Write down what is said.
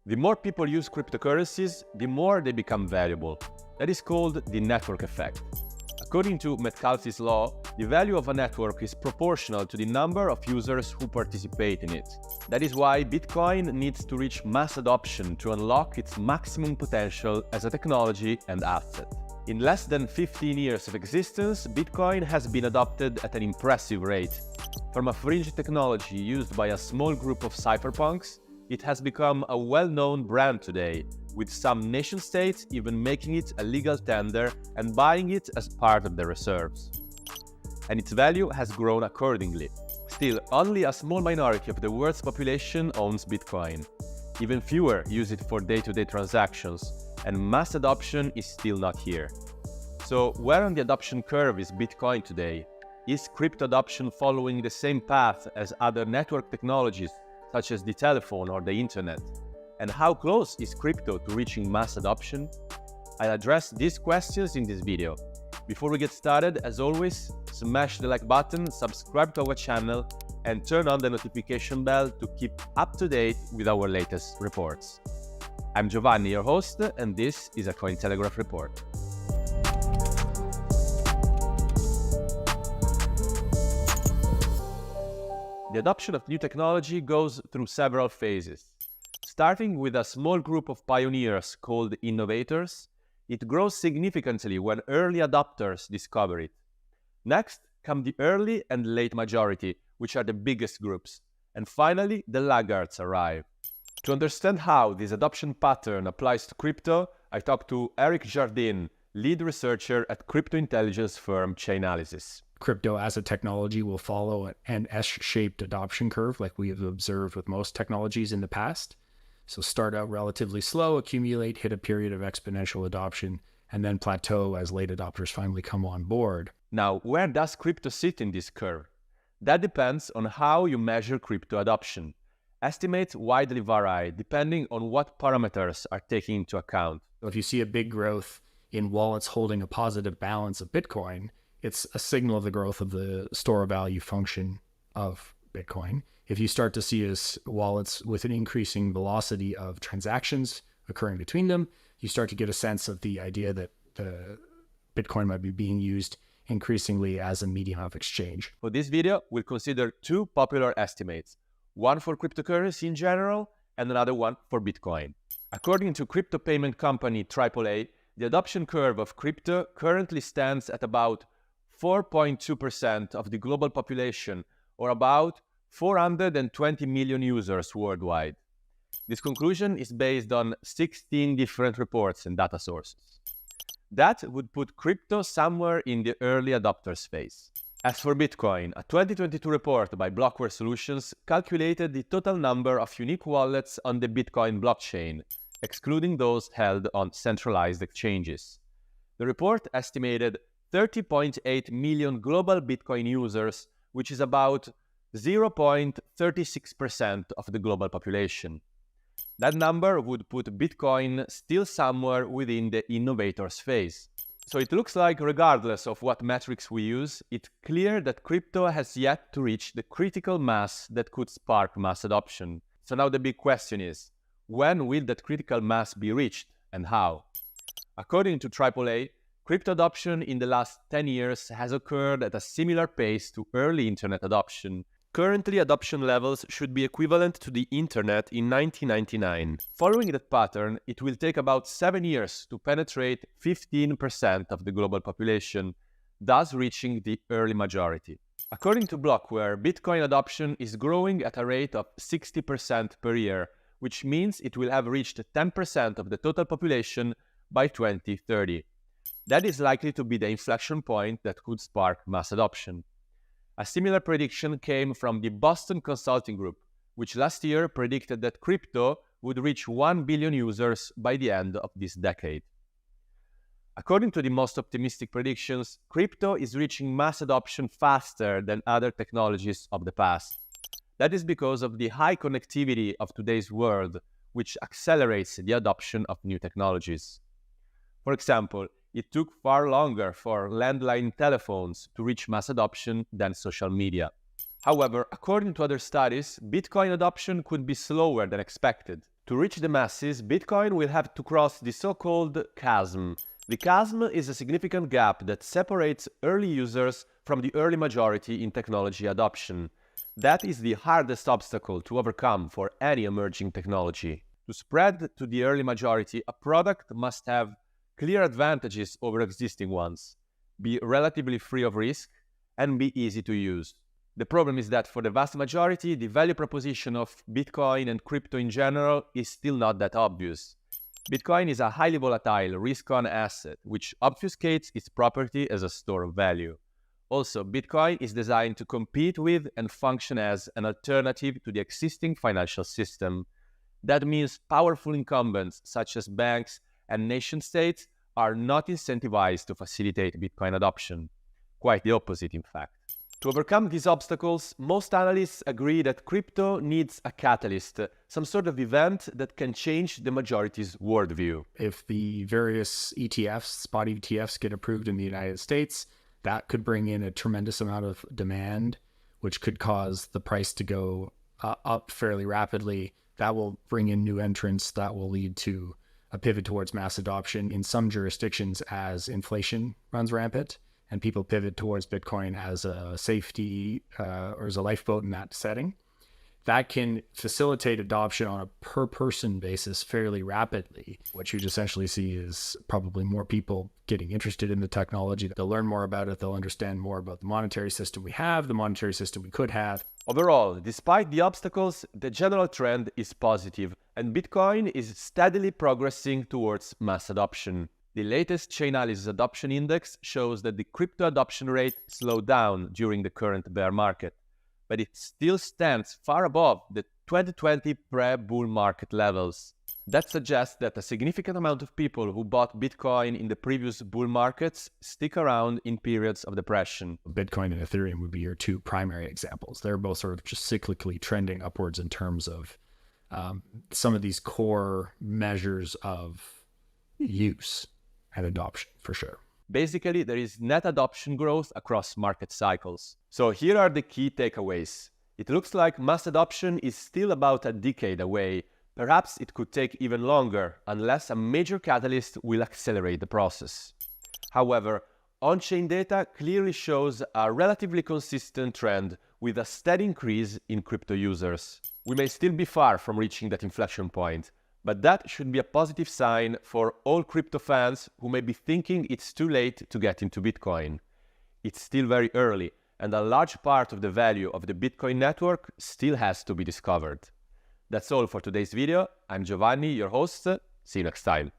The more people use cryptocurrencies, the more they become valuable. That is called the network effect. According to Metcalfe's law, the value of a network is proportional to the number of users who participate in it. That is why Bitcoin needs to reach mass adoption to unlock its maximum potential as a technology and asset. In less than 15 years of existence, Bitcoin has been adopted at an impressive rate. From a fringe technology used by a small group of cypherpunks, it has become a well-known brand today, with some nation-states even making it a legal tender and buying it as part of their reserves. And its value has grown accordingly. Still, only a small minority of the world's population owns Bitcoin. Even fewer use it for day-to-day transactions, and mass adoption is still not here. So, where on the adoption curve is Bitcoin today? Is crypto adoption following the same path as other network technologies, such as the telephone or the internet? And how close is crypto to reaching mass adoption? I'll address these questions in this video. Before we get started, as always, smash the like button, subscribe to our channel, and turn on the notification bell to keep up to date with our latest reports. I'm Giovanni, your host, and this is a Cointelegraph report. The adoption of new technology goes through several phases. Starting with a small group of pioneers called innovators, it grows significantly when early adopters discover it. Next come the early and late majority, which are the biggest groups. And finally, the laggards arrive. To understand how this adoption pattern applies to crypto, I talked to Eric Jardin, lead researcher at crypto intelligence firm Chainalysis. Crypto as a technology will follow an S-shaped adoption curve like we have observed with most technologies in the past. So start out relatively slow, accumulate, hit a period of exponential adoption, and then plateau as late adopters finally come on board. Now, where does crypto sit in this curve? That depends on how you measure crypto adoption. Estimates widely vary depending on what parameters are taken into account. So if you see a big growth in wallets holding a positive balance of Bitcoin, it's a signal of the growth of the store of value function of Bitcoin. If you start to see wallets with an increasing velocity of transactions occurring between them, you start to get a sense of the idea that Bitcoin might be being used increasingly as a medium of exchange. For this video, we'll consider two popular estimates, one for cryptocurrency in general and another one for Bitcoin. According to crypto payment company AAA, the adoption curve of crypto currently stands at about 4.2% of the global population, or about 420 million users worldwide. This conclusion is based on 16 different reports and data sources. That would put crypto somewhere in the early adopters phase. As for Bitcoin, a 2022 report by Blockware Solutions calculated the total number of unique wallets on the Bitcoin blockchain, excluding those held on centralized exchanges. The report estimated 30.8 million global Bitcoin users, which is about 0.36% of the global population. That number would put Bitcoin still somewhere within the innovators phase. So it looks like regardless of what metrics we use, it's clear that crypto has yet to reach the critical mass that could spark mass adoption. So now the big question is, when will that critical mass be reached and how? According to AAA, crypto adoption in the last 10 years has occurred at a similar pace to early internet adoption. Currently, adoption levels should be equivalent to the internet in 1999. Following that pattern, it will take about 7 years to penetrate 15% of the global population, thus reaching the early majority. According to Blockware, Bitcoin adoption is growing at a rate of 60% per year, which means it will have reached 10% of the total population by 2030. That is likely to be the inflection point that could spark mass adoption. A similar prediction came from the Boston Consulting Group, which last year predicted that crypto would reach 1 billion users by the end of this decade. According to the most optimistic predictions, crypto is reaching mass adoption faster than other technologies of the past. That is because of the high connectivity of today's world, which accelerates the adoption of new technologies. For example, it took far longer for landline telephones to reach mass adoption than social media. However, according to other studies, Bitcoin adoption could be slower than expected. To reach the masses, Bitcoin will have to cross the so-called chasm. The chasm is a significant gap that separates early users from the early majority in technology adoption. That is the hardest obstacle to overcome for any emerging technology. To spread to the early majority, a product must have clear advantages over existing ones, be relatively free of risk, and be easy to use. The problem is that for the vast majority, the value proposition of Bitcoin and crypto in general is still not that obvious. Bitcoin is a highly volatile, risk-on asset, which obfuscates its property as a store of value. Also, Bitcoin is designed to compete with and function as an alternative to the existing financial system. That means powerful incumbents such as banks and nation-states are not incentivized to facilitate Bitcoin adoption. Quite the opposite, in fact. To overcome these obstacles, most analysts agree that crypto needs a catalyst, some sort of event that can change the majority's worldview. If the various ETFs, spot ETFs, get approved in the United States, that could bring in a tremendous amount of demand, which could cause the price to go up fairly rapidly. That will bring in new entrants. That will lead to a pivot towards mass adoption in some jurisdictions as inflation runs rampant and people pivot towards Bitcoin as a safety or as a lifeboat in that setting. That can facilitate adoption on a per person basis fairly rapidly. What you'd essentially see is probably more people getting interested in the technology. They'll learn more about it. They'll understand more about the monetary system we have, the monetary system we could have. Overall, despite the obstacles, the general trend is positive, and Bitcoin is steadily progressing towards mass adoption. The latest Chainalysis Adoption Index shows that the crypto adoption rate slowed down during the current bear market, but it still stands far above the 2020 pre-bull market levels. That suggests that a significant amount of people who bought Bitcoin in the previous bull markets stick around in periods of depression. Bitcoin and Ethereum would be your two primary examples. They're both sort of just cyclically trending upwards in terms of some of these core measures of use and adoption, for sure. Basically, there is net adoption growth across market cycles. So here are the key takeaways. It looks like mass adoption is still about a decade away. Perhaps it could take even longer unless a major catalyst will accelerate the process. However, on-chain data clearly shows a relatively consistent trend with a steady increase in crypto users. We may still be far from reaching that inflection point, but that should be a positive sign for all crypto fans who may be thinking it's too late to get into Bitcoin. It's still very early, and a large part of the value of the Bitcoin network still has to be discovered. That's all for today's video. I'm Giovanni, your host. See you next time.